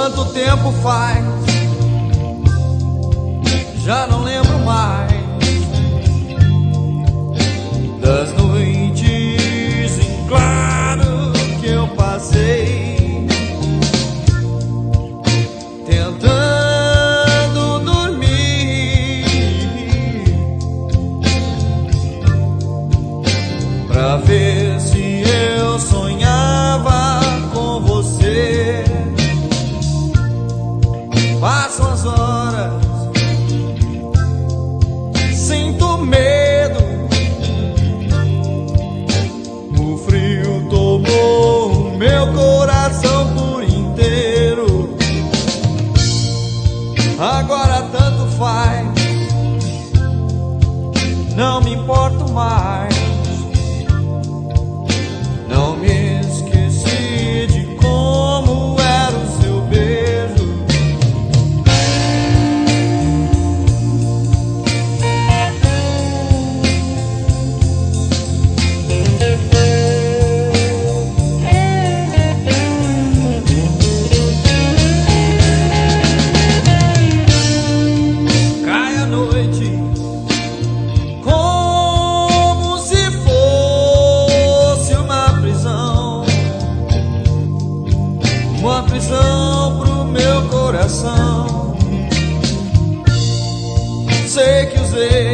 Quanto tempo faz? Já não lembro mais das noites em claro que eu passei tentando dormir pra ver se eu sonhava com você. Passam as horas, sinto medo, o frio tomou o meu coração por inteiro. Agora tanto faz, não me importo mais. Não me esqueci de como era o seu beijo. Cai a noite como se fosse uma prisão pro meu coração. Sei que usei